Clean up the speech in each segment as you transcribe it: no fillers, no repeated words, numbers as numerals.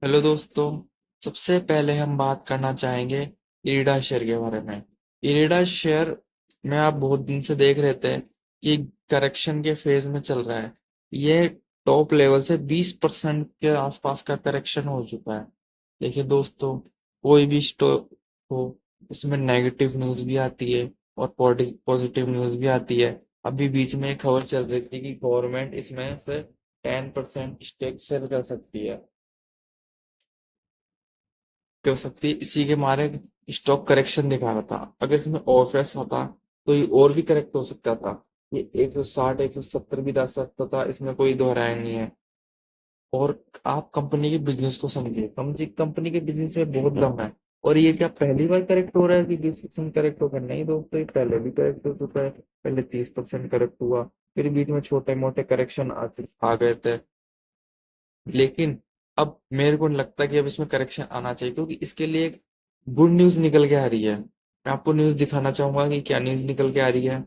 Hello दोस्तों। सबसे पहले हम बात करना चाहेंगे इरिडा शेयर के बारे में। इरिडा शेयर में आप बहुत दिन से देख रहे थे कि करेक्शन के फेज में चल रहा है। ये टॉप लेवल से 20% के आसपास का करेक्शन हो चुका है। देखिए दोस्तों, कोई भी स्टॉक हो, इसमें नेगेटिव न्यूज भी आती है और पॉजिटिव न्यूज भी आती है। अभी बीच में एक खबर चल रही थी कि गवर्नमेंट इसमें से 10% स्टेक सेल कर सकती है। इसी के मारे स्टॉक करेक्शन दिखा रहा था। अगर इसमें ऑफेस होता तो ये और भी करेक्ट हो सकता था। ये 160 170 भी जा सकता था, इसमें कोई दो राय नहीं है। और आप कंपनी के बिजनेस को समझिए, कंपनी के बिजनेस में बहुत दम है। और ये क्या पहली बार करेक्ट हो रहा है कि 20% करेक्ट होगा? नहीं दोस्तों, ये पहले भी करेक्ट हो चुका है। पहले 30% करेक्ट हुआ, फिर बीच में छोटे मोटे करेक्शन आ गए थे। लेकिन अब मेरे को नहीं लगता कि अब इसमें करेक्शन आना चाहिए, क्योंकि इसके लिए एक गुड न्यूज निकल के आ रही है। मैं आपको न्यूज दिखाना चाहूंगा कि क्या न्यूज निकल के आ रही है।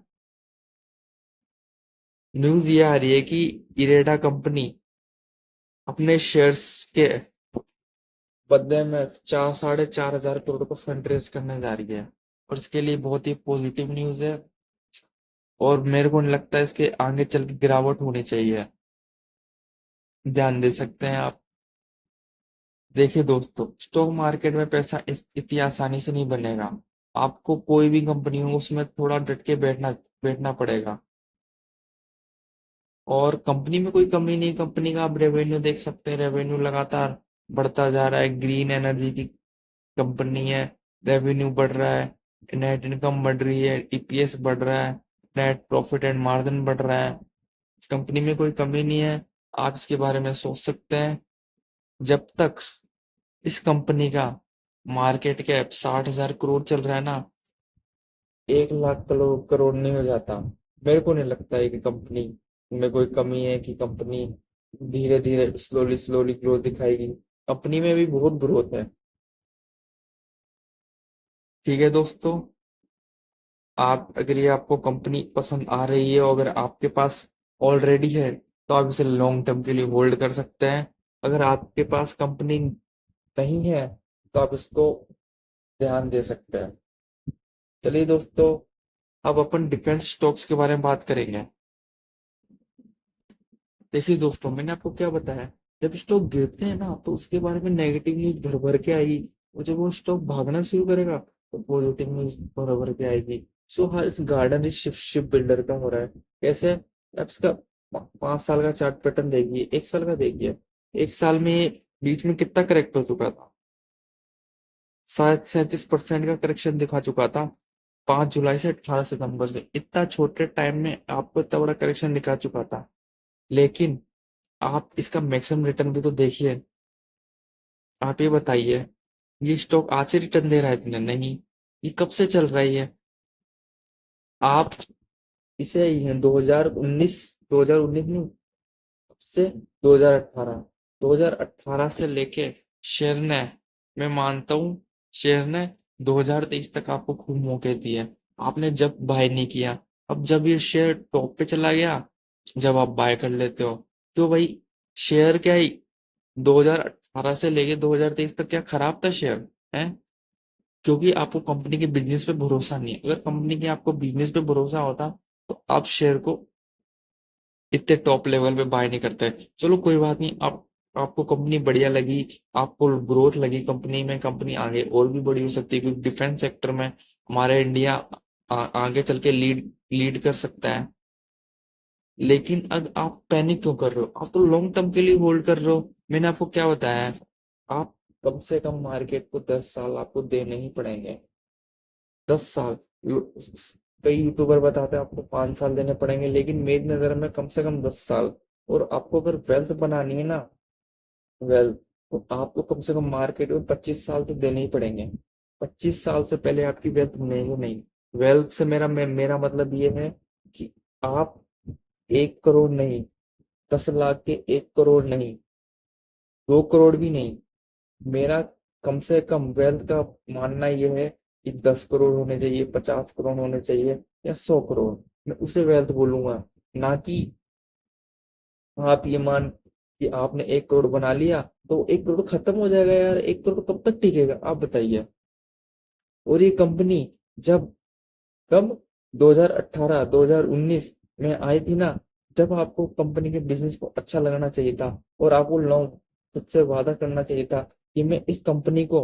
न्यूज ये आ रही है कि इरेडा कंपनी अपने शेयर्स के बदले में 4 साढ़े 4 हजार करोड़ को फंड रेज करने जा रही है। और इसके लिए बहुत ही पॉजिटिव न्यूज है। और मेरे को नहीं लगता इसके आगे चल के गिरावट होनी चाहिए। ध्यान दे सकते हैं आप। देखिए दोस्तों, स्टॉक मार्केट में पैसा इतनी आसानी से नहीं बनेगा। आपको कोई भी कंपनी हो उसमें थोड़ा डट के बैठना बैठना पड़ेगा। और कंपनी में कोई कमी नहीं। कंपनी का आप रेवेन्यू देख सकते हैं, रेवेन्यू लगातार बढ़ता जा रहा है। ग्रीन एनर्जी की कंपनी है, रेवेन्यू बढ़ रहा है, नेट इनकम बढ़ रही है, ईपीएस बढ़ रहा है, नेट प्रॉफिट एंड मार्जिन बढ़ रहा है। कंपनी में कोई कमी नहीं है। आप इसके बारे में सोच सकते हैं। जब तक इस कंपनी का मार्केट कैप 60,000 करोड़ चल रहा है ना, 1 लाख करोड़ नहीं हो जाता। मेरे को नहीं लगता है कि कंपनी में कोई कमी है, कि कंपनी धीरे धीरे स्लोली स्लोली ग्रोथ दिखाएगी। कंपनी में भी बहुत ग्रोथ है। ठीक है दोस्तों, आप अगर ये आपको कंपनी पसंद आ रही है और अगर आपके पास ऑलरेडी है तो आप इसे लॉन्ग टर्म के लिए होल्ड कर सकते हैं। अगर आपके पास कंपनी नहीं है तो आप इसको ध्यान दे सकते हैं। चलिए दोस्तों, अब अपन डिफेंस स्टॉक्स के बारे में बात करेंगे। देखिए दोस्तों, मैंने आपको क्या बताया, जब स्टॉक गिरते हैं ना तो उसके बारे में नेगेटिव न्यूज भर भर के आएगी। और जब वो स्टॉक भागना शुरू करेगा तो पॉजिटिव न्यूज भर भर के आएगी। सो हाँ, इस गार्डन इस शिप बिल्डर का हो रहा है। कैसे? आप इसका 5 साल का चार्ट पैटर्न देखिए, 1 साल का देखिए। 1 साल में बीच में कितना करेक्ट हो चुका था? शायद 37% का करेक्शन दिखा चुका था। 5 जुलाई से 18 सितंबर से इतना छोटे टाइम में आपको इतना बड़ा करेक्शन दिखा चुका था। लेकिन आप इसका मैक्सिमम रिटर्न भी तो देखिए। आप ये बताइए, ये स्टॉक आज से रिटर्न दे रहा है इतने नहीं, ये कब से चल रही है? आप इसे 2019 2019 नहीं, से 2018 2018 से लेके शेयर ने, मैं मानता हूँ, शेयर ने 2023 तक आपको खूब मौके दिए। आपने जब बाय नहीं किया। अब जब ये शेयर टॉप पे चला गया, जब आप बाय कर लेते हो, तो भाई शेयर क्या ही 2018 से लेके 2023 तक क्या खराब था शेयर? है? क्योंकि आपको कंपनी के बिजनेस पे भरोसा नहीं है। अगर कंपनी के आपको बिजनेस पे भरोसा होता तो आप शेयर को इतने टॉप लेवल पे बाय नहीं करते। चलो कोई बात नहीं, आप आपको कंपनी बढ़िया लगी, आपको ग्रोथ लगी कंपनी में, कंपनी आगे और भी बड़ी हो सकती है, क्योंकि डिफेंस सेक्टर में हमारे इंडिया आगे चल के लीड लीड कर सकता है। लेकिन अब आप पैनिक क्यों कर रहे हो? आप तो लॉन्ग टर्म के लिए होल्ड कर रहे हो। मैंने आपको क्या बताया है? आप कम से कम मार्केट को 10 साल आपको देने ही पड़ेंगे। 10 साल। कई यूट्यूबर बताते हैं आपको 5 साल देने पड़ेंगे, लेकिन मेरी नजर में कम से कम 10 साल। और आपको अगर वेल्थ बनानी है ना, वेल्थ, तो आपको कम से कम मार्केट में 25 साल तो देने ही पड़ेंगे। 25 साल से पहले आपकी वेल्थ बनेगी नहीं। वेल्थ से मेरा मतलब ये है कि आप 1 करोड़ नहीं, 10 लाख के 1 करोड़ नहीं, 2 करोड़ भी नहीं, मेरा कम से कम वेल्थ का मानना यह है कि 10 करोड़ होने चाहिए, 50 करोड़ होने चाहिए, या 100 करोड़। मैं उसे वेल्थ बोलूंगा, ना कि आप ये मान कि आपने 1 करोड़ बना लिया तो 1 करोड़ खत्म हो जाएगा यार, 1 करोड़ कब तक टिकेगा आप बताइए। और ये कंपनी जब, कब, 2018 2019 में आई थी ना, जब आपको कंपनी के बिजनेस को अच्छा लगना चाहिए था और आपको लॉन्ग खुद से वादा करना चाहिए था कि मैं इस कंपनी को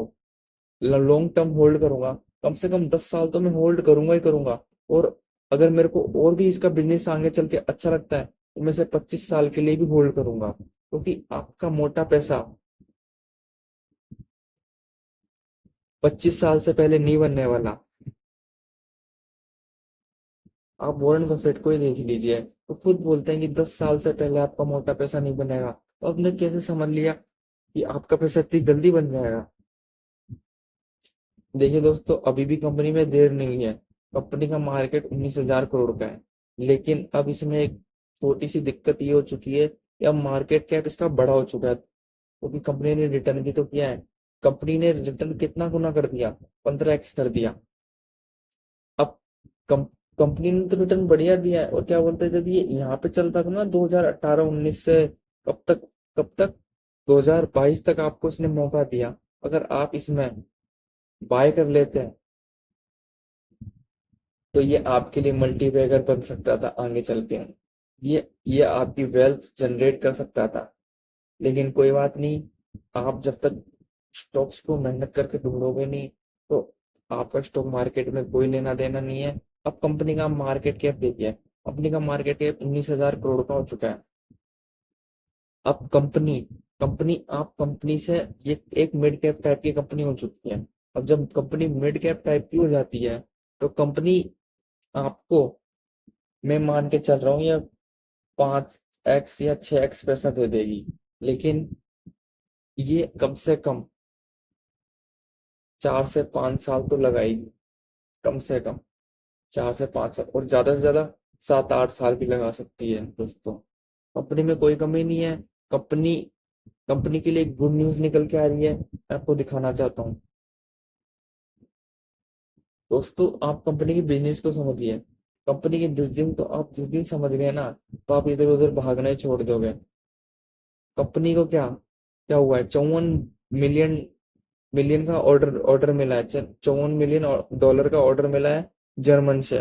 लॉन्ग टर्म होल्ड करूंगा, कम से कम 10 साल तो मैं होल्ड करूंगा ही करूंगा। और अगर मेरे को और भी इसका बिजनेस आगे चल के अच्छा लगता है तो मैं इसे 25 साल के लिए भी होल्ड करूंगा, क्योंकि आपका मोटा पैसा 25 साल से पहले नहीं बनने वाला। आप वॉरेन बफेट को ही देख लीजिए, तो खुद बोलते हैं कि 10 साल से पहले आपका मोटा पैसा नहीं बनेगा, तो आपने कैसे समझ लिया कि आपका पैसा इतनी जल्दी बन जाएगा। देखिए दोस्तों, अभी भी कंपनी में देर नहीं हुई है। कंपनी का मार्केट 19,000 करोड़ का है, लेकिन अब इसमें एक छोटी सी दिक्कत ये हो चुकी है कि अब मार्केट कैप इसका बड़ा हो चुका है, क्योंकि कंपनी ने रिटर्न भी तो किया है। कंपनी ने रिटर्न कितना गुना कर दिया, 15x कर दिया। अब कम, कंपनी ने तो रिटर्न बढ़िया दिया है। और क्या बोलते हैं, जब ये यहाँ पे चलता था ना 2018-19 से, कब तक, कब तक, 2022 तक आपको इसने मौका दिया। अगर आप इसमें बाय कर लेते हैं तो ये आपके लिए मल्टीबैगर बन सकता था आगे चल के। ये आपकी वेल्थ जनरेट कर सकता था। लेकिन कोई बात नहीं, आप जब तक स्टॉक्स को मेहनत करके ढूंढोगे नहीं तो आपका स्टॉक मार्केट में कोई लेना देना नहीं है। अब कंपनी का मार्केट कैप देखिए, कंपनी का मार्केट कैप 19,000 करोड़ का हो चुका है। अब कंपनी कंपनी आप कंपनी से ये एक मिड कैप टाइप की कंपनी हो चुकी है। अब जब कंपनी मिड कैप टाइप की हो जाती है तो कंपनी आपको, मैं मान के चल रहा हूँ, या 5x या 6x पैसा दे देगी। लेकिन ये कम से कम 4 से 5 साल तो लगाएगी, कम से कम 4 से 5 साल, और ज्यादा से ज्यादा 7-8 साल भी लगा सकती है दोस्तों। कंपनी में कोई कमी नहीं है। कंपनी कंपनी के लिए एक गुड न्यूज निकल के आ रही है, मैं आपको दिखाना चाहता हूँ। दोस्तों, आप कंपनी के बिजनेस को समझिए। कंपनी के बिजनेस को आप जिस दिन समझ गए ना, तो आप इधर उधर भागना ही छोड़ दोगे। कंपनी को क्या क्या हुआ है, 54 मिलियन का ऑर्डर ऑर्डर मिला है, 54 मिलियन डॉलर का ऑर्डर मिला है जर्मन से।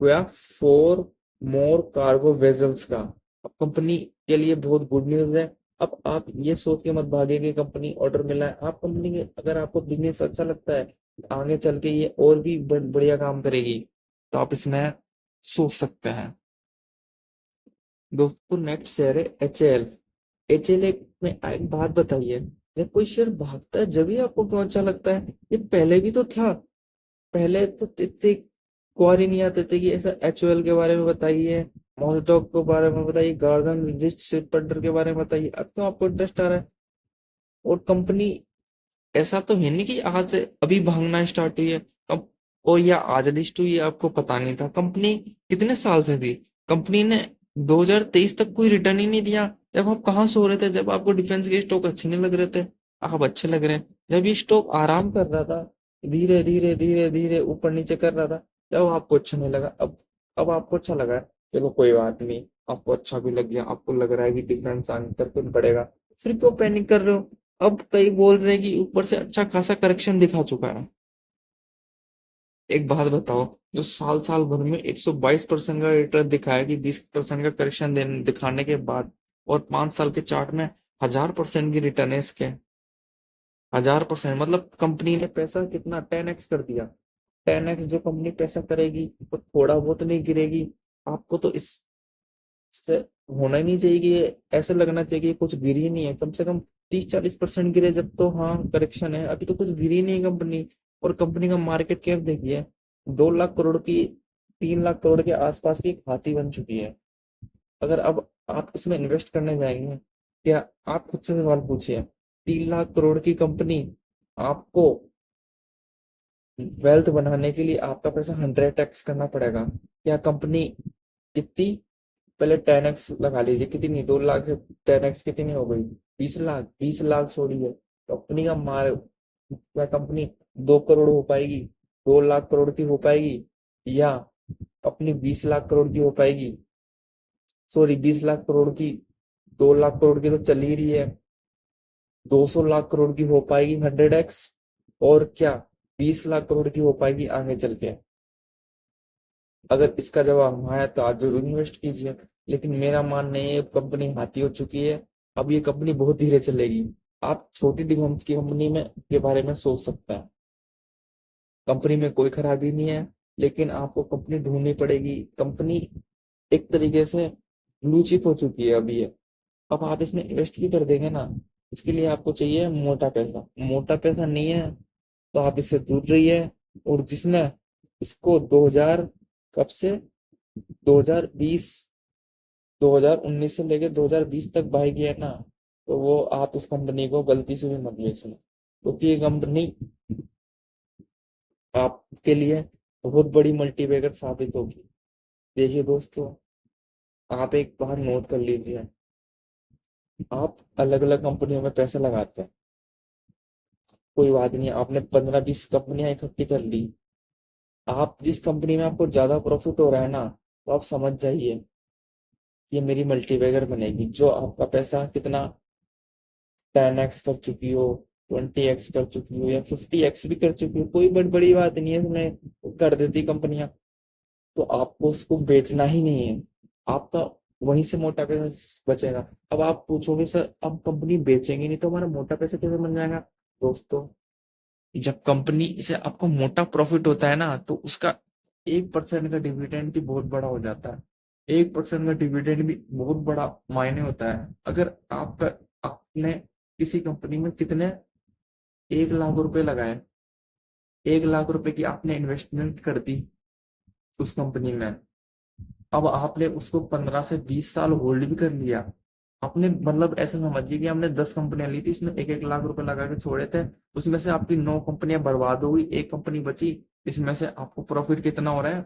हुआ 4 मोर कार्गो वेजल्स का। अब कंपनी के लिए बहुत गुड न्यूज है। अब आप ये सोच के मत भागे कि कंपनी ऑर्डर मिला है। आप कंपनी के, अगर आपको बिजनेस अच्छा लगता है, आगे चल के ये और भी बढ़िया काम करेगी, तो आप इसमें सोच सकते हैं। दोस्तों, नेक्स्ट शेयर है HAL। HAL में एक बात बताइए, जब कोई शेयर भागता है जब ही आपको क्यों अच्छा लगता है? ये पहले भी तो था। पहले तो इतने क्वारी नहीं आते थे कि ऐसा HOL के बारे में बताइए, मॉसडॉक के बारे में बताइए, गार्डन रिच शिपबिल्डर के बारे में बताइए। अब तो आपको इंटरेस्ट आ रहा है। और कंपनी, ऐसा तो है नहीं कि आज से अभी भागना स्टार्ट हुई है। कब और या आज लिस्ट हुई है आपको पता नहीं था। कंपनी कितने साल से थी? कंपनी ने 2023 तक कोई रिटर्न ही नहीं दिया। जब आप कहाँ सो रहे थे, जब आपको डिफेंस के स्टॉक अच्छे नहीं लग रहे थे, आप अच्छे लग रहे हैं। जब ये स्टॉक आराम कर रहा था, धीरे धीरे धीरे धीरे ऊपर नीचे कर रहा था, जब आपको अच्छा नहीं लगा। अब आपको अच्छा लगा है, चलो कोई बात नहीं। आपको अच्छा भी लग गया, आपको लग रहा है कि डिफेंस आगे करके बढ़ेगा, फिर क्यों पैनिक कर रहे हो? अब कई बोल रहे हैं कि ऊपर से अच्छा खासा करेक्शन दिखा चुका है। एक बात बताओ, जो साल साल भर में 122% का रिटर्न दिखाया कि 20% का करेक्शन दिखाने के बाद, और 5 साल के चार्ट में 1000% की रिटर्न है इसके। 1000% मतलब कंपनी ने पैसा कितना 10x कर दिया। 10x जो कंपनी पैसा करेगी वो थोड़ा बहुत नहीं गिरेगी। आपको तो इससे होना ही नहीं चाहिए कि ऐसे लगना चाहिए कि कुछ गिरी ही नहीं है। कम से कम 30-40% गिरे जब तो हाँ करेक्शन है। अभी तो कुछ गिरी नहीं है कंपनी। और कंपनी का मार्केट कैप देखिए, 2 लाख करोड़ की, 3 लाख करोड़ के आसपास की एक हाथी बन चुकी है। अगर अब आप इसमें इन्वेस्ट करने जाएंगे, क्या, आप खुद से सवाल पूछिए, 3 लाख करोड़ की कंपनी, आपको वेल्थ बनाने के लिए आपका पैसा 100x करना पड़ेगा। क्या कंपनी कितनी, पहले 10x लगा लीजिए, कितनी, 2 लाख से 10x कितनी हो गई? 20 लाख। 20 लाख छोड़िए, कंपनी का मार, क्या कंपनी 2 करोड़ हो पाएगी, 2 लाख करोड़ की हो पाएगी, या अपनी 20 लाख करोड़ की हो पाएगी? सॉरी 20 लाख करोड़ की, 2 लाख करोड़ की तो चल ही रही है, 200 लाख करोड़ की हो पाएगी 100x, और क्या 20 लाख करोड़ की हो पाएगी आगे चल के। अगर इसका जवाब हाँ है तो आज जरूर इन्वेस्ट कीजिए। लेकिन मेरा मानना है ये कंपनी हाथी हो चुकी है, अब ये कंपनी बहुत धीरे चलेगी। आप छोटी डिफेंस की कंपनी में के बारे में सोच सकते हैं, कंपनी में कोई खराबी नहीं है, लेकिन आपको कंपनी ढूंढनी पड़ेगी। कंपनी एक तरीके से ब्लू चिप हो चुकी है अभी ये। अब आप इसमें इन्वेस्ट भी कर देंगे ना, इसके लिए आपको चाहिए मोटा पैसा। मोटा पैसा नहीं है तो आप इससे दूर रहिए। और जिसने इसको 2000 कब से 2020 2019 से लेके 2020 तक बाय किया ना, तो वो आप इस कंपनी को गलती से भी मत बेचना, क्योंकि ये कंपनी आपके लिए बहुत बड़ी मल्टीबैगर साबित होगी। देखिए दोस्तों, आप एक बार नोट कर लीजिए, आप अलग अलग कंपनियों में पैसे लगाते हैं, कोई बात नहीं, आपने 15-20 कंपनियां इकट्ठी कर ली, आप जिस कंपनी में आपको ज्यादा प्रॉफिट हो रहा है ना, तो आप समझ जाइए ये मेरी मल्टीबैगर बनेगी। जो आपका पैसा कितना 10x कर चुकी हो, 20x कर चुकी हो, या 50x भी कर चुकी हो, कोई बड़ी बात नहीं है, इसमें कर देती कंपनियां। तो आपको उसको बेचना ही नहीं है, आपका वहीं से मोटा पैसा बचेगा। अब आप पूछोगे सर अब कंपनी बेचेंगे नहीं तो हमारा मोटा पैसा कैसे बन जाएगा? दोस्तों, जब कंपनी से आपको मोटा प्रॉफिट होता है ना, तो उसका 1% का डिविडेंड भी बहुत बड़ा हो जाता है। 1% का डिविडेंड भी बहुत बड़ा मायने होता है। अगर आपका आपने किसी कंपनी में कितने 1 लाख रुपए लगाए, 1 लाख रुपए की आपने इन्वेस्टमेंट कर दी उस कंपनी में, अब आपने उसको 15 से 20 साल होल्ड भी कर लिया। आपने मतलब ऐसे समझिए कि हमने 10 कंपनियां ली थी, इसमें 1-1 लाख रुपए लगा के छोड़े थे, उसमें से आपकी 9 कंपनियां बर्बाद हो गई, एक कंपनी बची। इसमें से आपको प्रॉफिट कितना हो रहा है?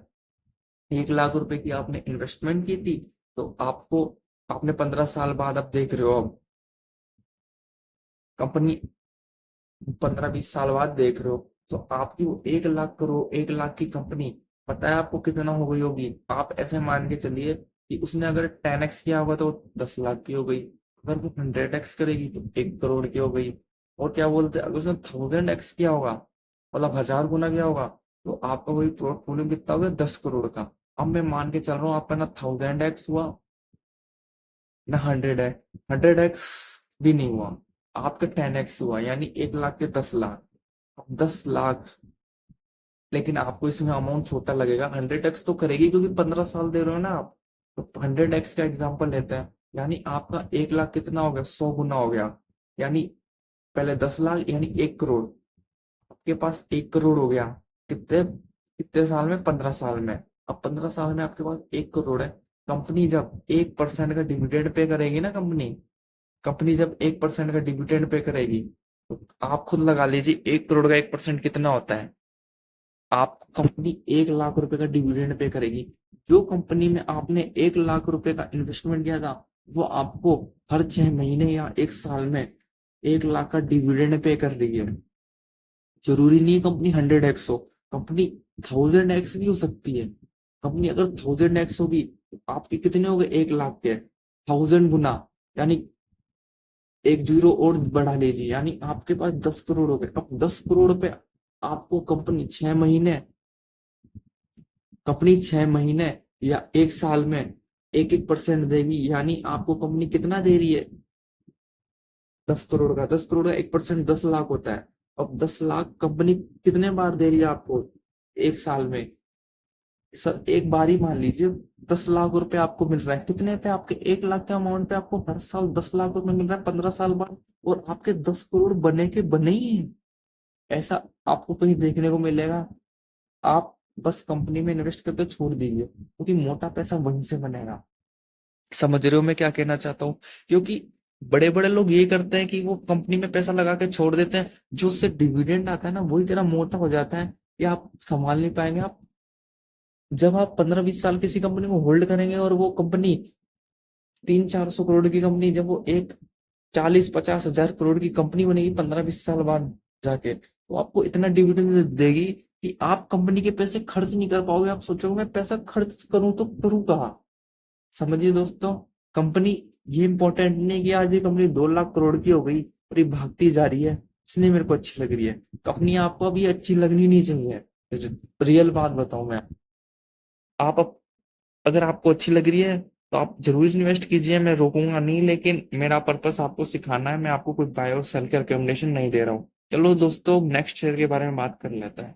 1 लाख रुपए की आपने इन्वेस्टमेंट की थी, तो आपको आपने 15 साल बाद अब देख रहे हो, अब कंपनी 15-20 साल बाद देख रहे हो, तो आपकी वो 1 लाख करोड़ 1 लाख की कंपनी, पता है आपको कितना हो गई होगी? आप ऐसे मान के चलिए कि उसने अगर 10x किया होगा तो 10 लाख की हो गई, अगर वो 100x करेगी तो 1 करोड़ की हो गई, और क्या बोलते हैं अगर उसने 1000x किया होगा, मतलब 1000 गुना किया होगा, तो आपका वही पोर्टफोलियो कितना हो गया? 10 करोड़ का। अब मैं मान के चल रहा हूँ आपका ना 1000x हुआ ना 100x, 100x भी नहीं हुआ, आपका 10x हुआ, यानी 1 लाख के 10 लाख। अब 10 लाख, लेकिन आपको इसमें अमाउंट छोटा लगेगा, 100x तो करेगी क्योंकि 15 साल दे रहे हो ना आप। तो 100x का एग्जाम्पल लेते हैं, यानी आपका 1 लाख कितना हो गया? 100 गुना हो गया। यानी पहले 10 लाख यानी 1 करोड़, आपके पास 1 करोड़ हो गया। कितने कितने साल में? 15 साल में। अब 15 साल में आपके पास 1 करोड़ है। कंपनी जब 1% का डिविडेंड पे करेगी ना, कंपनी कंपनी जब 1% का डिविडेंड पे करेगी, तो आप खुद लगा लीजिए 1 करोड़ का 1% कितना होता है। आप कंपनी 1 लाख रुपए का डिविडेंड पे करेगी। जो कंपनी में आपने 1 लाख रुपए का इन्वेस्टमेंट किया था, वो आपको हर 6 महीने या 1 साल में 1 लाख का डिविडेंड पे कर रही है। जरूरी नहीं कंपनी 100x हो, कंपनी 1000x भी हो सकती है। कंपनी अगर 1000x होगी तो आपके कितने हो गए? 1 लाख के 1000 गुना, यानी एक जीरो और बढ़ा लीजिए, यानी आपके पास 10 करोड़ हो गए। अब 10 करोड़ पे आपको कंपनी 6 महीने या 1 साल में 1-1% देगी, यानी आपको कंपनी कितना दे रही है? 10 करोड़ का। 10 करोड़ का 1% 10 लाख होता है। अब 10 लाख कंपनी कितने बार दे रही है आपको 1 साल में? सर एक बार ही मान लीजिए 10 लाख रुपए आपको मिल रहा है, कितने पे? आपके 1 लाख के अमाउंट पे आपको हर साल 10 लाख रुपए मिल रहा है 15 साल बाद, और आपके 10 करोड़ बने के बने ही हैं। ऐसा आपको कहीं देखने को मिलेगा? आप बस कंपनी में इन्वेस्ट करके छोड़ दीजिए, क्योंकि मोटा पैसा वहीं से बनेगा। समझ रहे हो मैं क्या कहना चाहता हूँ? क्योंकि बड़े बड़े लोग ये करते हैं कि वो कंपनी में पैसा लगा के छोड़ देते हैं, जो उससे डिविडेंड आता है ना वही तेरा मोटा हो जाता है, या आप संभाल नहीं पाएंगे। आप जब आप 15-20 साल किसी कंपनी को होल्ड करेंगे, और वो कंपनी 300-400 करोड़ की कंपनी जब वो एक 40-50 हजार करोड़ की कंपनी बनेगी 15-20 साल बाद जाके, तो आपको इतना डिविडेंड देगी कि आप कंपनी के पैसे खर्च नहीं कर पाओगे। आप सोचोगे मैं पैसा खर्च करूं तो करूं कहाँ? समझिए दोस्तों, कंपनी, ये इंपॉर्टेंट नहीं कि आज ये कंपनी 2 लाख करोड़ की हो गई और ये भागती जा रही है इसलिए मेरे को अच्छी लग रही है। कंपनी आपको अभी अच्छी लगनी नहीं चाहिए। रियल बात बताऊं मैं, आप अगर आपको अच्छी लग रही है तो आप जरूर इन्वेस्ट कीजिए, मैं रोकूंगा नहीं, लेकिन मेरा पर्पस आपको सिखाना है, मैं आपको कोई बाय और सेल के रिकमेंडेशन नहीं दे रहा हूँ। चलो दोस्तों, नेक्स्ट शेयर के बारे में बात कर लेते हैं।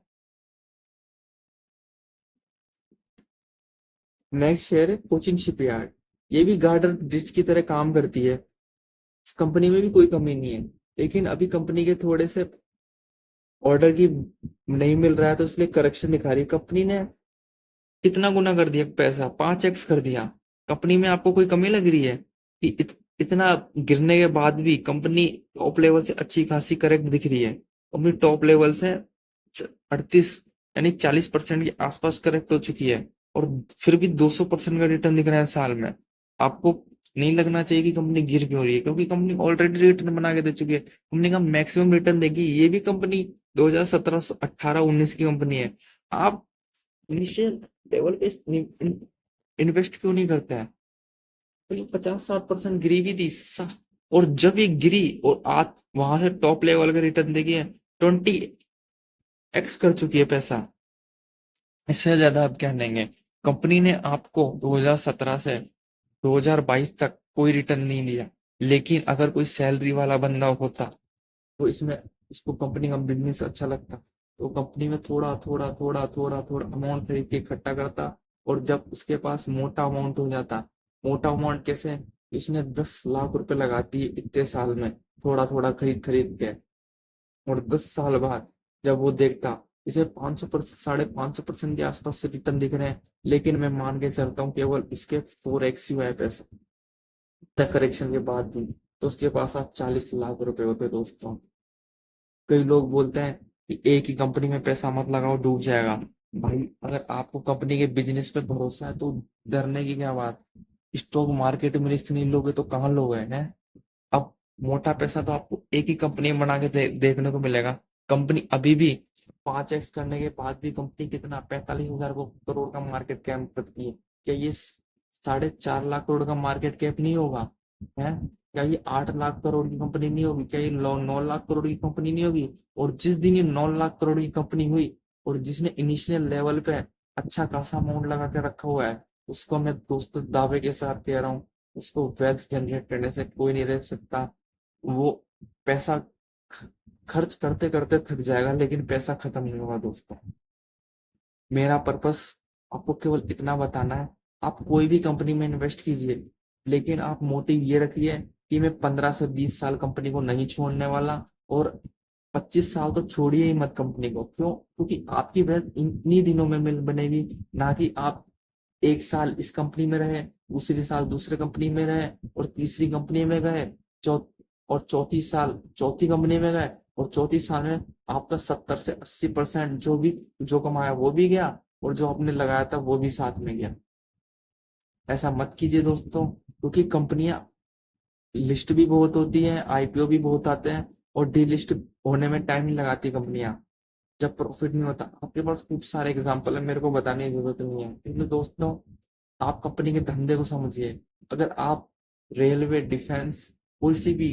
नेक्स्ट शेयर है कोचिन शिपयार्ड। ये भी गार्डन ब्रिज की तरह काम करती है। इस कंपनी में भी कोई कमी नहीं है, लेकिन अभी कंपनी के थोड़े से ऑर्डर की नहीं मिल रहा है तो इसलिए करेक्शन दिखा रही है। कंपनी ने कितना गुना कर दिया, पैसा 5x कर दिया। कंपनी में आपको कोई कमी लग रही है कि इतना गिरने के बाद भी कंपनी टॉप लेवल से अच्छी खासी करेक्ट दिख रही है। कंपनी टॉप लेवल से 38 यानी 40% के आसपास करेक्ट हो चुकी है, और फिर भी 200% का रिटर्न दिख रहा है साल में। आपको नहीं लगना चाहिए कि कंपनी गिर क्यों रही है, क्योंकि कंपनी ऑलरेडी रिटर्न बना के दे चुकी है। कंपनी का मैक्सिमम रिटर्न देगी। ये भी कंपनी 2017 18 19 की कंपनी है। आप इनिशियल लेवल पे इन्वेस्ट क्यों नहीं करते हैं? तो ये 50-60% गिरी भी थी और जब ये गिरी और आज वहां से टॉप लेवल का रिटर्न देखिए, 20x कर चुकी है पैसा। इससे ज्यादा आप क्या लेंगे? कंपनी ने आपको 2017 से 2022 तक कोई रिटर्न नहीं दिया, लेकिन अगर कोई सैलरी वाला बंदा होता तो इसमें उसको कंपनी का बिजनेस अच्छा लगता तो कंपनी में थोड़ा थोड़ा थोड़ा थोड़ा थोड़ा अमाउंट खरीद के इकट्ठा करता, और जब उसके पास मोटा अमाउंट हो जाता, मोटा अमाउंट कैसे, इसने 10 लाख रुपए लगाती है इतने साल में, थोड़ा थोड़ा खरीद खरीद के, और 10 साल बाद जब वो देखता इसे 500%, 550% के आसपास से रिटर्न दिख रहे हैं, लेकिन मैं मान के चलता हूँ केवल उसके 4x ही हुआ है पैसा करेक्शन के बाद भी, तो उसके पास आज 40 लाख रुपए होते दोस्तों। कई लोग बोलते हैं कि एक ही कंपनी में पैसा मत लगाओ, डूब जाएगा। भाई अगर आपको कंपनी के बिजनेस पे भरोसा है तो डरने की क्या बात। स्टॉक मार्केट में रिस्क नहीं लोगे तो कहाँ लोगे हैं? अब मोटा पैसा तो आपको एक ही कंपनी में बना के देखने को मिलेगा। कंपनी अभी भी 5x करने के बाद भी कंपनी कितना 45,000 करोड़ का मार्केट कैप रखती है। क्या ये 4.5 लाख करोड़ का मार्केट कैप नहीं होगा? है? क्या ये 8 लाख करोड़ की कंपनी नहीं होगी? क्या ये 9 लाख करोड़ की कंपनी नहीं होगी? और जिस दिन ये 9 लाख करोड़ की कंपनी हुई और जिसने इनिशियल लेवल पे अच्छा खासा अमाउंट लगा के रखा हुआ है, उसको मैं दोस्तों दावे के साथ कह रहा हूँ, उसको वेल्थ जनरेट करने से कोई नहीं रोक सकता। वो पैसा खर्च करते करते थक जाएगा, लेकिन पैसा खत्म नहीं होगा दोस्तों। मेरा पर्पस आपको केवल इतना बताना है। आप कोई भी कंपनी में इन्वेस्ट कीजिए, लेकिन आप मोटिव ये रखिए कि मैं 15 से 20 साल कंपनी को नहीं छोड़ने वाला, और 25 साल तो छोड़िए ही मत कंपनी को। क्यों? क्योंकि आपकी वेल्थ इन्हीं दिनों में मिल बनेगी, ना कि आप एक साल इस कंपनी में रहे, दूसरे साल दूसरे कंपनी में रहे, और तीसरी कंपनी में गए, चौ और चौथी साल चौथी कंपनी में गए, और चौथी साल में आपका 70 से 80% जो भी जो कमाया वो भी गया, और जो आपने लगाया था वो भी साथ में गया। ऐसा मत कीजिए दोस्तों, क्योंकि कंपनियां लिस्ट भी बहुत होती है, आईपीओ भी बहुत आते हैं, और डी लिस्ट होने में टाइम नहीं लगाती कंपनियां जब प्रॉफिट नहीं होता। आपके पास खूब सारे एग्जांपल है, मेरे को बताने की जरूरत नहीं है, इसलिए दोस्तों आप कंपनी के धंधे को समझिए। अगर आप रेलवे, डिफेंस, कोई सी भी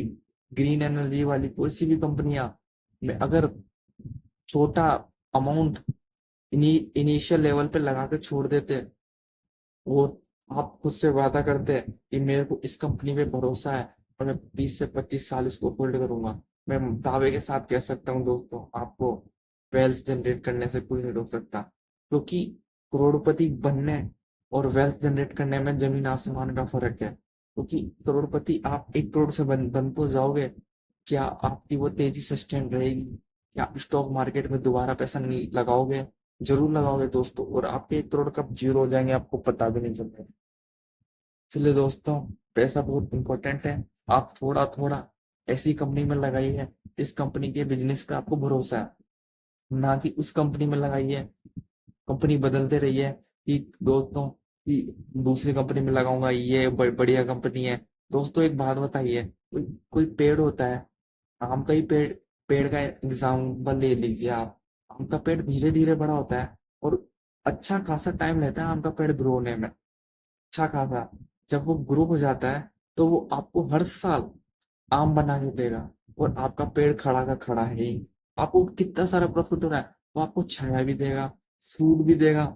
ग्रीन एनर्जी वाली कोई सी भी कंपनियां में अगर छोटा अमाउंट इनिशियल लेवल पे लगा के छोड़ देते, वो आप खुद से वादा करते हैं कि मेरे को इस कंपनी पे भरोसा है और मैं 20 से 25 साल इसको होल्ड करूंगा, मैं दावे के साथ कह सकता हूँ दोस्तों, आपको वेल्थ जनरेट करने से कोई नहीं रोक सकता। क्योंकि करोड़पति बनने और वेल्थ जनरेट करने में जमीन आसमान का फर्क है। क्योंकि करोड़पति आप 1 करोड़ से बन तो जाओगे, क्या आपकी वो तेजी सस्टेन रहेगी? क्या आप स्टॉक मार्केट में दोबारा पैसा नहीं लगाओगे? जरूर लगाओगे दोस्तों, और आपके 1 करोड़ कब जीरो हो जाएंगे आपको पता भी नहीं चलेगा। इसलिए दोस्तों, पैसा बहुत इंपॉर्टेंट है। आप थोड़ा थोड़ा ऐसी कंपनी में लगाइए इस कंपनी के बिजनेस पे आपको भरोसा है, ना कि उस कंपनी में लगाइए कंपनी बदलते रहिए कि दोस्तों कि दूसरी कंपनी में लगाऊंगा, ये बढ़िया कंपनी है। दोस्तों एक बात बताइए, कोई पेड़ होता है, आम का ही पेड़, पेड़ का एग्जाम्पल ले लीजिए आप। आम का पेड़ धीरे धीरे बड़ा होता है और अच्छा खासा टाइम लेता है आम का पेड़ ग्रो होने में, अच्छा खासा। जब वो ग्रो हो जाता है तो वो आपको हर साल आम बना के देगा, और आपका पेड़ खड़ा का खड़ा है ही। आपको कितना सारा प्रॉफिट हो रहा है, वो आपको छाया भी देगा, फ्रूट भी देगा,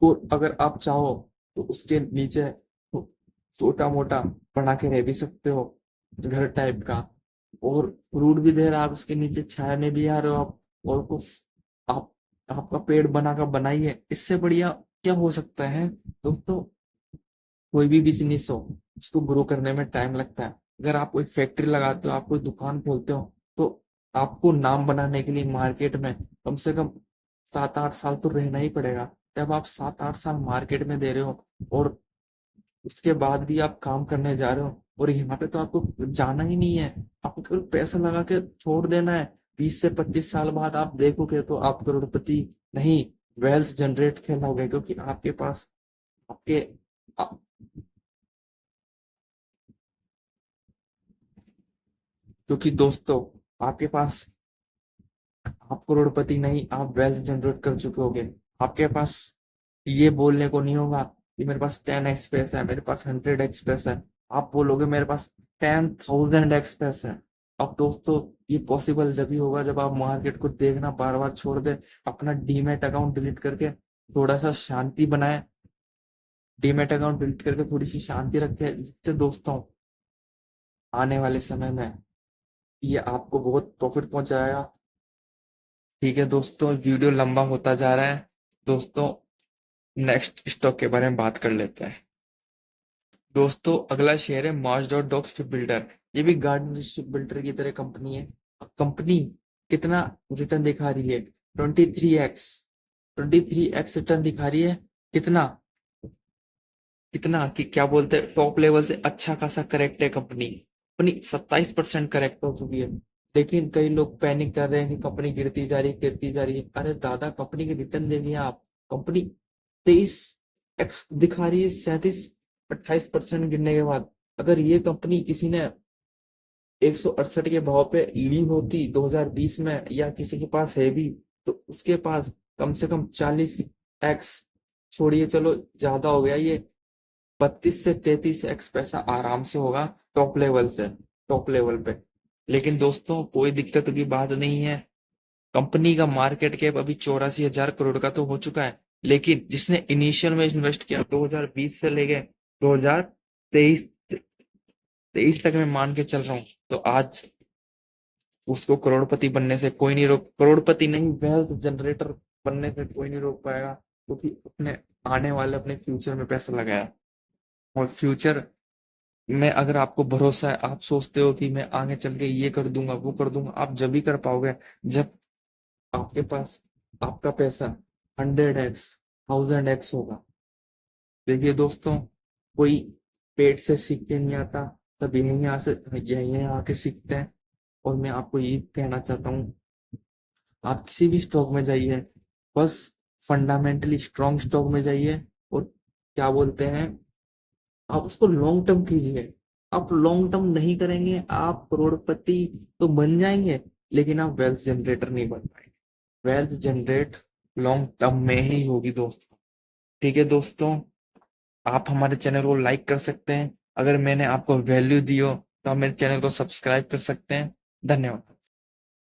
और अगर आप चाहो तो उसके नीचे छोटा मोटा बना के रह भी सकते हो, घर टाइप का। और फ्रूट भी दे रहा है, आप उसके नीचे छाया में भी आ रहे हो आप, और कुछ आप आपका पेड़ बना का बनाइए, इससे बढ़िया क्या हो सकता है दोस्तों। कोई भी बिजनेस हो, उसको ग्रो करने में टाइम लगता है। अगर आप कोई फैक्ट्री लगाते हो, आप कोई दुकान खोलते हो, तो आपको नाम बनाने के लिए मार्केट में कम से कम 7-8 साल तो रहना ही पड़ेगा। जब आप 7-8 साल मार्केट में दे रहे हो, और उसके बाद भी आप काम करने जा रहे हो, और यहाँ पे तो आपको जाना ही नहीं है, आपको केवल पैसा लगा के छोड़ देना है। 20 से 25 साल बाद आप देखोगे तो आप करोड़पति नहीं, वेल्थ जनरेट कहलाओगे, क्योंकि आपके पास आपके आ- क्योंकि दोस्तों आपके पास, आप करोड़पति नहीं, आप वेल्थ जनरेट कर चुके होगे। आपके पास ये बोलने को नहीं होगा कि मेरे पास 10x पैसा है, मेरे पास 100x पैसा है। आप बोलोगे मेरे पास 10,000x पैसा है। अब दोस्तों ये पॉसिबल जब ही होगा जब आप मार्केट को देखना बार बार छोड़ दे, अपना डीमैट अकाउंट डिलीट करके थोड़ा सा शांति बनाए, डीमैट अकाउंट डिलीट करके थोड़ी सी शांति रखे, जिससे दोस्तों आने वाले समय में ये आपको बहुत प्रॉफिट पहुंचाएगा। ठीक है दोस्तों, वीडियो लंबा होता जा रहा है। दोस्तों नेक्स्ट स्टॉक के बारे में बात कर लेते हैं। दोस्तों अगला शेयर है मार्च डॉट डॉक शिप बिल्डर। ये भी गार्डन शिप बिल्डर की तरह कंपनी है। कंपनी कितना रिटर्न दिखा रही है? 23x, 23x रिटर्न दिखा रही है। कितना, कितना कि क्या बोलते हैं, टॉप लेवल से अच्छा खासा करेक्ट है कंपनी। कंपनी 27% करेक्ट हो चुकी है। लेकिन कई लोग पैनिक कर रहे हैं कि कंपनी गिरती जा रही है, गिरती जा रही है। अरे दादा, कंपनी के रिटर्न देखिए आप। कंपनी 23x दिखा रही है, 37-28% गिरने के बाद। अगर ये कंपनी किसी ने 168 के भाव पे ली होती 2020 में, या किसी के पास है भी, तो उसके पास कम से कम 40x, छोड़िए चलो ज्यादा हो गया ये, 32 से 33x पैसा आराम से होगा, टॉप लेवल से, टॉप लेवल पे। लेकिन दोस्तों कोई दिक्कत की बात नहीं है। कंपनी का मार्केट कैप अभी 84,000 करोड़ का तो हो चुका है। लेकिन जिसने इनिशियल में इन्वेस्ट किया 2020 से लेके 2023 23 तक मैं मान के चल रहा हूँ, तो आज उसको करोड़पति बनने से कोई नहीं रोक, करोड़पति नहीं, वेल्थ जनरेटर बनने से कोई नहीं रोक पाएगा, क्योंकि अपने आने वाले अपने फ्यूचर में पैसा लगाया। और फ्यूचर में अगर आपको भरोसा है, आप सोचते हो कि मैं आगे चल के ये कर दूंगा वो कर दूंगा, आप जब भी कर पाओगे जब आपके पास आपका पैसा 100x 1000x होगा। देखिए दोस्तों, कोई पेट से सीख के नहीं आता, सभी यहाँ से यहीं आके सीखते हैं। और मैं आपको ये कहना चाहता हूँ, आप किसी भी स्टॉक में जाइए, बस फंडामेंटली स्ट्रॉन्ग स्टॉक में जाइए, और क्या बोलते हैं, आप उसको लॉन्ग टर्म कीजिए। आप लॉन्ग टर्म नहीं करेंगे, आप करोड़पति तो बन जाएंगे, लेकिन आप वेल्थ जनरेटर नहीं बन पाएंगे। वेल्थ जनरेट लॉन्ग टर्म में ही होगी दोस्तों। ठीक है दोस्तों, आप हमारे चैनल को लाइक कर सकते हैं। अगर मैंने आपको वैल्यू दी हो तो आप मेरे चैनल को सब्सक्राइब कर सकते हैं। धन्यवाद।